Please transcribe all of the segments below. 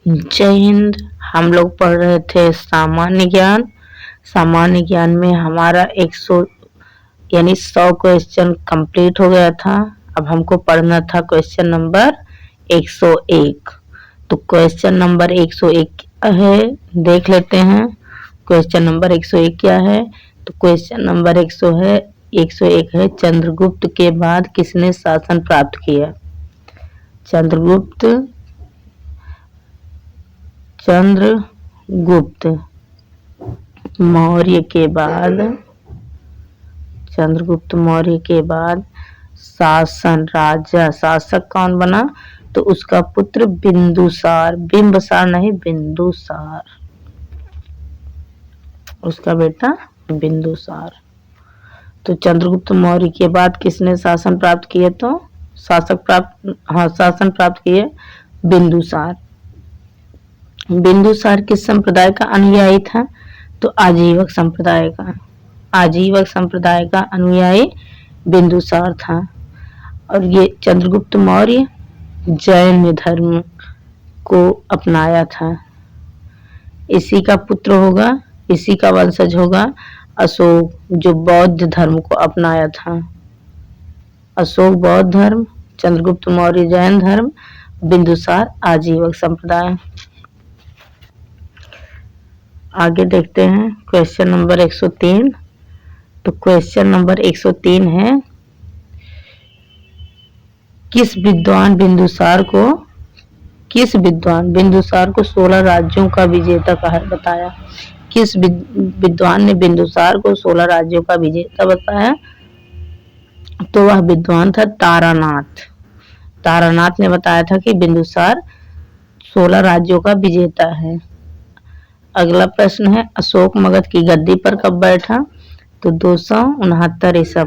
जय हिंद। हम लोग पढ़ रहे थे सामान्य ज्ञान। सामान्य ज्ञान में हमारा 100 क्वेश्चन कंप्लीट हो गया था। अब हमको पढ़ना था क्वेश्चन नंबर 101। तो क्वेश्चन नंबर 101 क्या है देख लेते हैं। क्वेश्चन नंबर 101 क्या है? तो क्वेश्चन नंबर 101 है, चंद्रगुप्त के बाद किसने शासन प्राप्त किया? चंद्रगुप्त मौर्य के बाद शासक कौन बना? तो उसका पुत्र बिंदुसार, बिंबसार नहीं बिंदुसार, उसका बेटा बिंदुसार। तो चंद्रगुप्त मौर्य के बाद किसने शासन प्राप्त किए? तो शासन प्राप्त किए बिंदुसार। बिंदुसार किस संप्रदाय का अनुयायी था? तो आजीवक संप्रदाय का अनुयायी बिंदुसार था। और ये चंद्रगुप्त मौर्य जैन धर्म को अपनाया था। इसी का पुत्र होगा, इसी का वंशज होगा अशोक, जो बौद्ध धर्म को अपनाया था। अशोक बौद्ध धर्म, चंद्रगुप्त मौर्य जैन धर्म, बिंदुसार आजीवक संप्रदाय। आगे देखते हैं क्वेश्चन नंबर 103। तो क्वेश्चन नंबर 103 है, किस विद्वान बिंदुसार को 16 राज्यों का विजेता बताया? किस विद्वान ने बिंदुसार को 16 राज्यों का विजेता बताया? तो वह विद्वान था तारानाथ। तारानाथ ने बताया था कि बिंदुसार 16 राज्यों का विजेता है। अगला प्रश्न है, अशोक मगध की गद्दी पर कब बैठा? तो 269 ईसा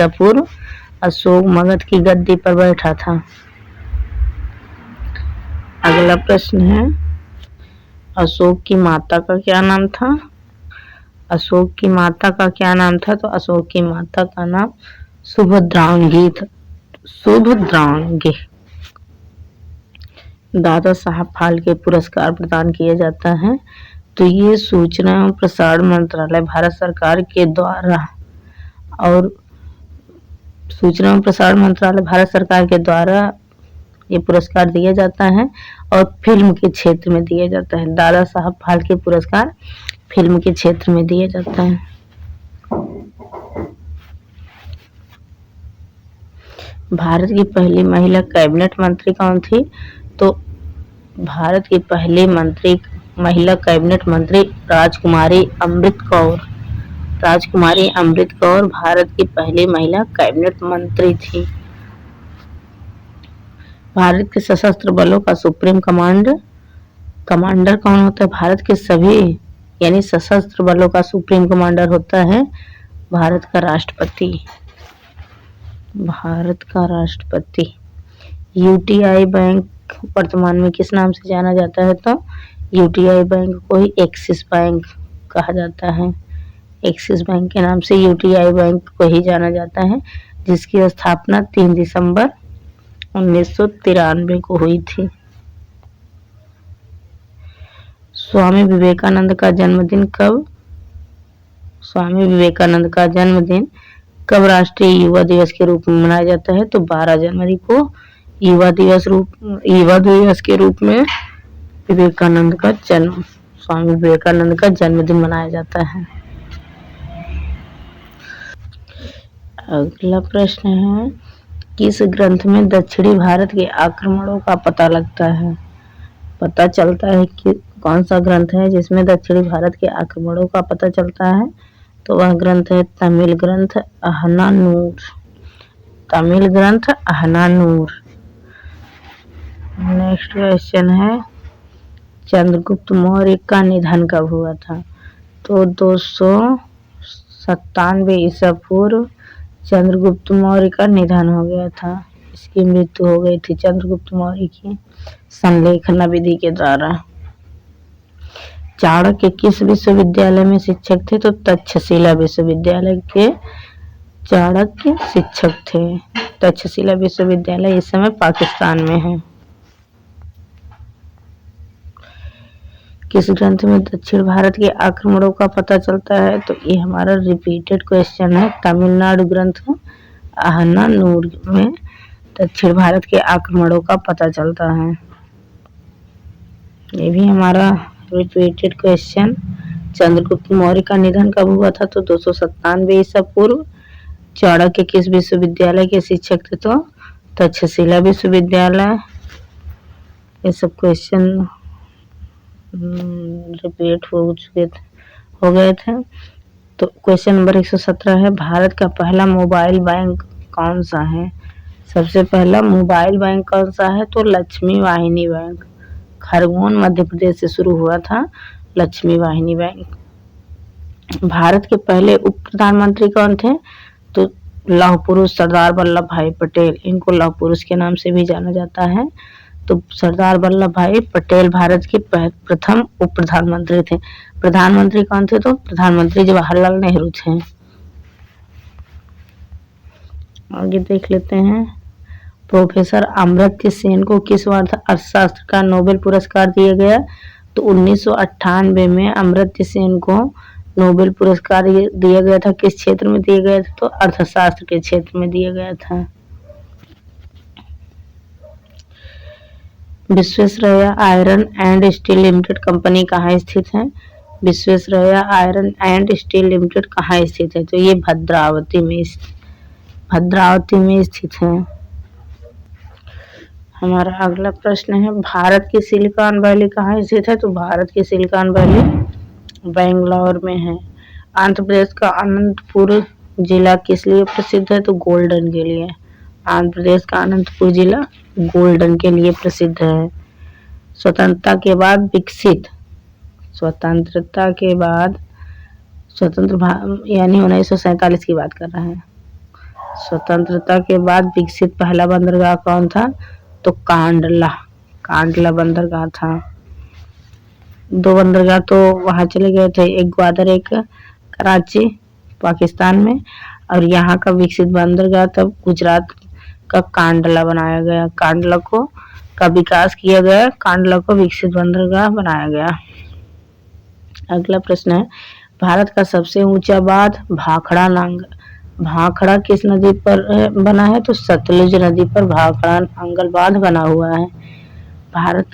पूर्व अशोक मगध की गद्दी पर बैठा था। अगला प्रश्न है, अशोक की माता का क्या नाम था? अशोक की माता का क्या नाम था? तो अशोक की माता का नाम सुभद्रांगी था। दादा साहब फाल्के पुरस्कार प्रदान किया जाता है। तो ये सूचना एवं प्रसारण मंत्रालय भारत सरकार के द्वारा ये पुरस्कार दिया जाता है और फिल्म के क्षेत्र में दिया जाता है। दादा साहब फाल्के पुरस्कार फिल्म के क्षेत्र में दिया जाता है। भारत की पहली महिला कैबिनेट मंत्री कौन थी? तो भारत की पहली महिला कैबिनेट मंत्री राजकुमारी अमृत कौर भारत की पहली महिला कैबिनेट मंत्री थी। भारत के सशस्त्र बलों का सुप्रीम कमांडर कौन होता है? भारत के सभी सशस्त्र बलों का सुप्रीम कमांडर होता है भारत का राष्ट्रपति। यूटीआई बैंक वर्तमान में किस नाम से जाना जाता है? तो यूटीआई बैंक को ही एक्सिस बैंक कहा जाता है। एक्सिस बैंक के नाम से यूटीआई बैंक को ही जाना जाता है, जिसकी स्थापना 3 दिसंबर 1993 को हुई थी। स्वामी विवेकानंद का जन्मदिन कब राष्ट्रीय युवा दिवस के रूप में मनाया जाता है? तो 12 जनवरी को युवा दिवस के रूप में स्वामी विवेकानंद का जन्मदिन मनाया जाता है। अगला प्रश्न है, किस ग्रंथ में दक्षिणी भारत के आक्रमणों का पता लगता है? पता चलता है कि कौन सा ग्रंथ है जिसमें दक्षिणी भारत के आक्रमणों का पता चलता है? तो वह ग्रंथ है तमिल ग्रंथ अहनानूर। नेक्स्ट क्वेश्चन है, चंद्रगुप्त मौर्य का निधन कब हुआ था? तो 297 ईसा पूर्व चंद्रगुप्त मौर्य का निधन हो गया था। इसकी मृत्यु हो गई थी चंद्रगुप्त मौर्य की संलेखना विधि के द्वारा। चाणक्य किस विश्वविद्यालय में शिक्षक थे? तो तक्षशिला विश्वविद्यालय के चाणक्य शिक्षक थे। तक्षशिला विश्वविद्यालय इस समय पाकिस्तान में है। किस ग्रंथ में दक्षिण भारत के आक्रमणों का पता चलता है? तो ये हमारा रिपीटेड क्वेश्चन है। तमिलनाडु ग्रंथ अहन्नानूर में दक्षिण भारत के आक्रमणों का पता चलता है। ये भी हमारा रिपीटेड क्वेश्चन। चंद्रगुप्त मौर्य का निधन कब हुआ था? तो 297 ईसा पूर्व। चाणक्य किस विश्वविद्यालय के शिक्षक थे? तो तक्षशिला विश्वविद्यालय। ये सब क्वेश्चन रिपीट हो गए थे। तो क्वेश्चन नंबर 117 है, भारत का पहला मोबाइल बैंक कौन सा है? सबसे पहला मोबाइल बैंक कौन सा है? तो लक्ष्मी वाहिनी बैंक। खरगोन मध्य प्रदेश से शुरू हुआ था लक्ष्मी वाहिनी बैंक। भारत के पहले उप प्रधानमंत्री कौन थे? तो लौह पुरुष सरदार वल्लभ भाई पटेल। इनको लौह पुरुष के नाम से भी जाना जाता है। तो सरदार वल्लभ भाई पटेल भारत के प्रथम उप प्रधानमंत्री थे। प्रधानमंत्री कौन थे? तो प्रधानमंत्री जवाहरलाल नेहरू थे। आगे देख लेते हैं, प्रोफेसर अमर्त्य सेन को किस वर्ष अर्थशास्त्र का नोबेल पुरस्कार दिया गया? तो 1998 में अमर्त्य सेन को नोबेल पुरस्कार दिया गया था। किस क्षेत्र में दिया गया था? तो अर्थशास्त्र के क्षेत्र में दिया गया था। Visvesvaraya iron and steel limited company कहाँ स्थित है? Visvesvaraya iron and steel limited कहाँ स्थित है? तो ये भद्रावती में स्थित है। हमारा अगला प्रश्न है, भारत की सिलिकॉन वैली कहाँ स्थित है? तो भारत की सिलिकॉन वैली बेंगलोर में है। आंध्र प्रदेश का अनंतपुर जिला किस लिए प्रसिद्ध है? तो गोल्डन के लिए। आंध्र प्रदेश का अनंतपुर जिला गोल्डन के लिए प्रसिद्ध है। स्वतंत्रता के बाद यानी 1947 की बात कर रहे हैं। स्वतंत्रता के बाद विकसित पहला बंदरगाह कौन था? तो कांडला बंदरगाह था। 2 बंदरगाह तो वहां चले गए थे, एक ग्वादर एक कराची पाकिस्तान में, और यहाँ का विकसित बंदरगाह तब गुजरात का कांडला बनाया गया। कांडला का विकास किया गया, कांडला को विकसित बंदरगाह बनाया गया। अगला प्रश्न है, भारत का सबसे ऊंचा बांध भाखड़ा किस नदी पर बना है? तो सतलुज नदी पर भाखड़ा नांगल बांध बना हुआ है। भारत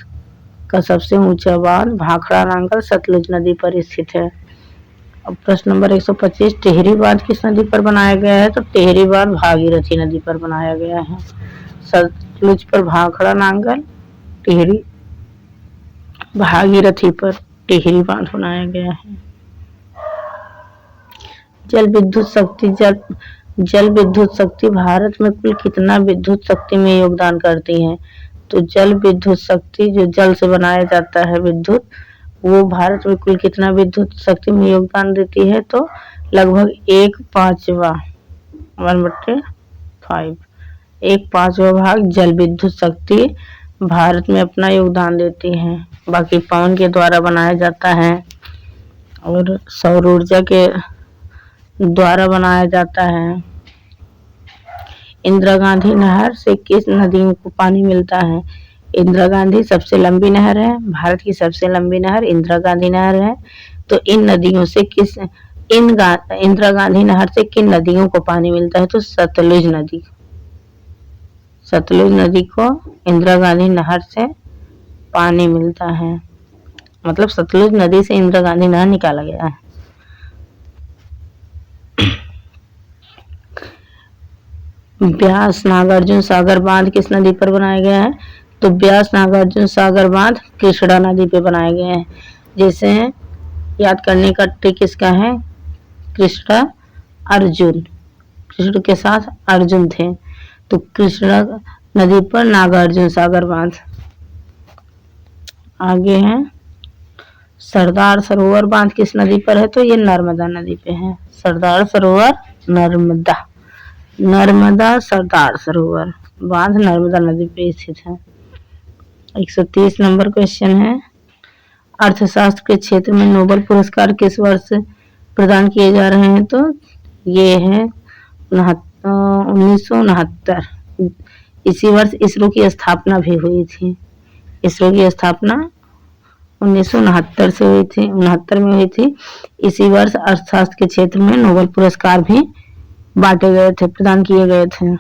का सबसे ऊंचा बांध भाखड़ा नांगल सतलुज नदी पर स्थित है। अब प्रश्न नंबर 125, टिहरी बांध किस नदी पर बनाया गया है? तो टिहरी बांध भागीरथी नदी पर बनाया गया है। सतलुज पर भाखड़ा नांगल, टिहरी भागीरथी पर टिहरी बांध बनाया गया है। जल विद्युत शक्ति भारत में कुल कितना विद्युत शक्ति में योगदान करती है? तो जल विद्युत शक्ति जो जल से बनाया जाता है विद्युत, वो भारत में कुल कितना विद्युत शक्ति में योगदान देती है? तो लगभग 1/5 भाग जल विद्युत शक्ति भारत में अपना योगदान देती है। बाकी पवन के द्वारा बनाया जाता है और सौर ऊर्जा के द्वारा बनाया जाता है। इंदिरा गांधी नहर से किस नदियों को पानी मिलता है? इंदिरा गांधी सबसे लंबी नहर है, भारत की सबसे लंबी नहर इंदिरा गांधी नहर है। तो इन नदियों से इंदिरा गांधी नहर से किन नदियों को पानी मिलता है? तो सतलुज नदी को इंदिरा गांधी नहर से पानी मिलता है। मतलब सतलुज नदी से इंदिरा गांधी नहर निकाला गया है। ब्यास नागार्जुन सागर बांध किस नदी पर बनाया गया है? तो ब्यास नागार्जुन सागर बांध कृष्णा नदी पे बनाया गया है। जैसे याद करने का ट्रिक इसका है, कृष्ण के साथ अर्जुन थे, तो कृष्णा नदी पर नागार्जुन सागर बांध। आगे है, सरदार सरोवर बांध किस नदी पर है? तो ये नर्मदा नदी पे है। सरदार सरोवर नर्मदा सरदार सरोवर बांध नर्मदा नदी पे स्थित है। 130 नंबर क्वेश्चन है, अर्थशास्त्र के क्षेत्र में नोबेल पुरस्कार किस वर्ष प्रदान किए जा रहे हैं? तो ये है 1969। इसी वर्ष इसरो की स्थापना भी हुई थी। इसरो की स्थापना 1969 से हुई थी, 69 में हुई थी। इसी वर्ष अर्थशास्त्र के क्षेत्र में नोबेल पुरस्कार भी बांटे गए थे, प्रदान किए गए थे।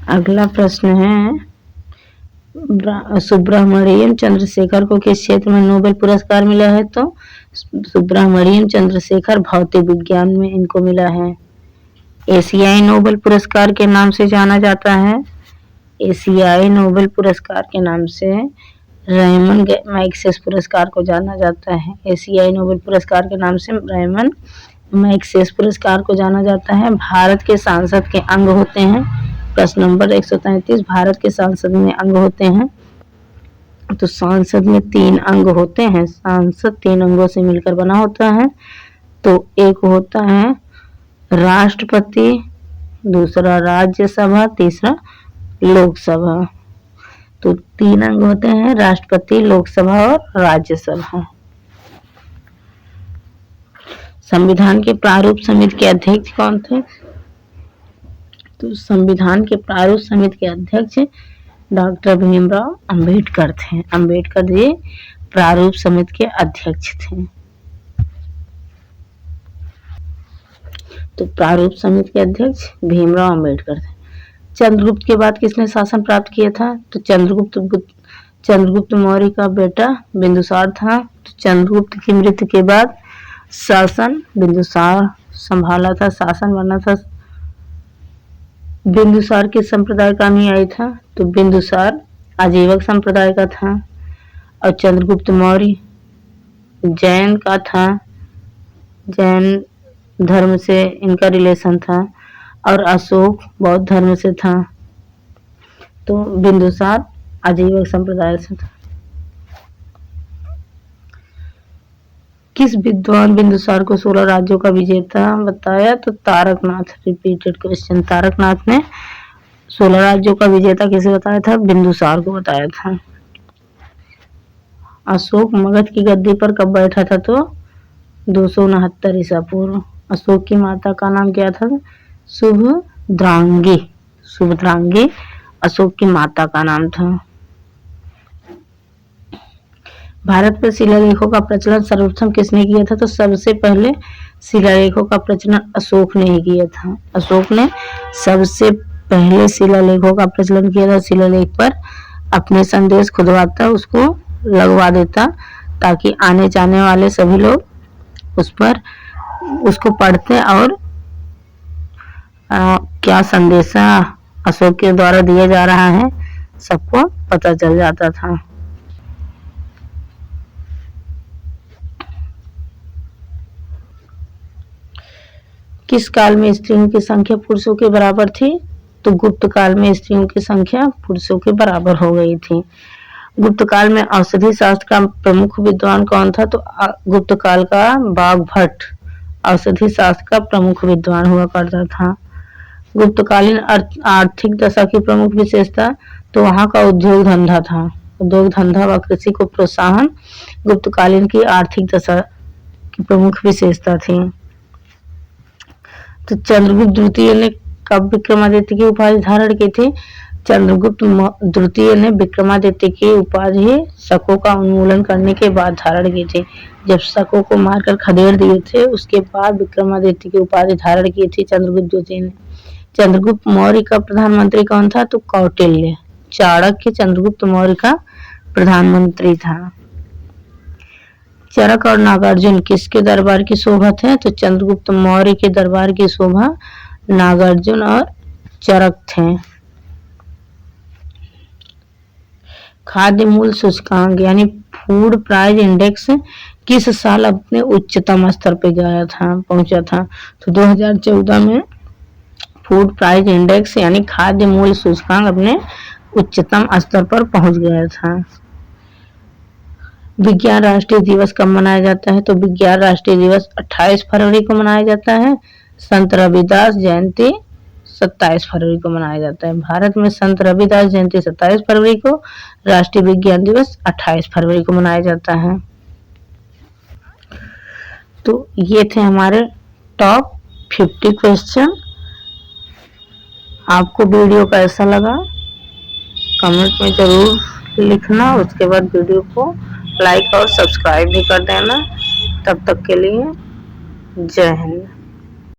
अगला प्रश्न है, सुब्रमण्यम चंद्रशेखर को किस क्षेत्र में नोबेल पुरस्कार मिला है? तो सुब्रमण्यम चंद्रशेखर भौतिक विज्ञान में इनको मिला है। एशियाई नोबेल पुरस्कार के नाम से जाना जाता है, एशियाई नोबेल पुरस्कार के नाम से रेमन मैग्सेस पुरस्कार को जाना जाता है। एशियाई नोबेल पुरस्कार के नाम से रेमन मैग्सेस पुरस्कार को जाना जाता है। भारत के सांसद के अंग होते हैं। प्रश्न नंबर 133, भारत के सांसद में अंग होते हैं। तो सांसद में 3 अंग होते हैं। सांसद 3 अंगों से मिलकर बना होता है। तो एक होता है राष्ट्रपति, दूसरा राज्यसभा, तीसरा लोकसभा। तो 3 अंग होते हैं, राष्ट्रपति, लोकसभा और राज्यसभा। संविधान के प्रारूप समिति के अध्यक्ष कौन थे? तो संविधान के प्रारूप समिति के अध्यक्ष डॉक्टर भीमराव अंबेडकर थे। अंबेडकर जी प्रारूप समिति के अध्यक्ष थे। तो प्रारूप समिति के अध्यक्ष भीमराव अंबेडकर थे। चंद्रगुप्त के बाद किसने शासन प्राप्त किया था? तो चंद्रगुप्त मौर्य का बेटा बिंदुसार था। तो चंद्रगुप्त की मृत्यु के बाद शासन बिंदुसार संभाला था, शासन बना था। बिंदुसार के संप्रदाय का अनुयायी था, तो बिंदुसार आजीवक संप्रदाय का था। और चंद्रगुप्त मौर्य जैन का था, जैन धर्म से इनका रिलेशन था। और अशोक बौद्ध धर्म से था। तो बिंदुसार आजीवक संप्रदाय से था। किस विद्वान बिंदुसार को 16 राज्यों का विजेता बताया? तो तारकनाथ। Repeated question. तारकनाथ ने 16 राज्यों का विजेता किसे बताया था? बिंदुसार को बताया था। अशोक मगध की गद्दी पर कब बैठा था? तो 269 ईसा पूर्व। अशोक की माता का नाम क्या था? शुभद्रांगी। शुभद्रांगी अशोक की माता का नाम था। भारत पर शिलालेखों का प्रचलन सर्वप्रथम किसने किया था? तो सबसे पहले शिलालेखों का प्रचलन अशोक ने ही किया था। अशोक ने सबसे पहले शिलालेखों का प्रचलन किया था। शिलालेख पर अपने संदेश खुदवाता, उसको लगवा देता, ताकि आने जाने वाले सभी लोग उस पर उसको पढ़ते और क्या संदेशा अशोक के द्वारा दिया जा रहा है सबको पता चल जाता था। किस काल में स्त्रियों की संख्या पुरुषों के बराबर थी? तो गुप्त काल में स्त्रियों की संख्या पुरुषों के बराबर हो गई थी। गुप्त काल में औषधि शास्त्र का प्रमुख विद्वान कौन था? तो गुप्त काल का वाग्भट औषधि शास्त्र का प्रमुख विद्वान हुआ करता था। गुप्तकालीन आर्थिक दशा की प्रमुख विशेषता, तो वहां का उद्योग धंधा था। उद्योग धंधा व कृषि को प्रोत्साहन गुप्तकालीन की आर्थिक दशा की प्रमुख विशेषता थी। तो चंद्रगुप्त द्वितीय ने कब विक्रमादित्य की उपाधि धारण की थी? चंद्रगुप्त द्वितीय ने विक्रमादित्य की उपाधि शकों का उन्मूलन करने के बाद धारण की थी। जब शकों को मारकर खदेड़ दिए थे, उसके बाद विक्रमादित्य की उपाधि धारण की थी चंद्रगुप्त द्वितीय ने। चंद्रगुप्त मौर्य का प्रधानमंत्री कौन था? तो कौटिल्य। चाणक्य चंद्रगुप्त मौर्य का प्रधानमंत्री था। चरक और नागार्जुन किसके दरबार की शोभा थे? तो चंद्रगुप्त मौर्य के दरबार की शोभा नागार्जुन और चरक थे। खाद्य मूल्य सूचकांक यानी फूड प्राइस इंडेक्स किस साल अपने उच्चतम स्तर पर गया था, पहुंचा था? तो 2014 में फूड प्राइस इंडेक्स यानी खाद्य मूल्य सूचकांक अपने उच्चतम स्तर पर पहुंच गया था। विज्ञान राष्ट्रीय दिवस कब मनाया जाता है? तो विज्ञान राष्ट्रीय दिवस 28 फरवरी को मनाया जाता है। संत रविदास जयंती 27 फरवरी को मनाया जाता है। भारत में संत रविदास जयंती 27 फरवरी को, राष्ट्रीय विज्ञान दिवस 28 फरवरी को मनाया जाता है। तो ये थे हमारे टॉप 50 क्वेश्चन। आपको वीडियो कैसा लगा कमेंट में जरूर लिखना, उसके बाद वीडियो को लाइक और सब्सक्राइब भी कर देना। तब तक के लिए जय हिंद।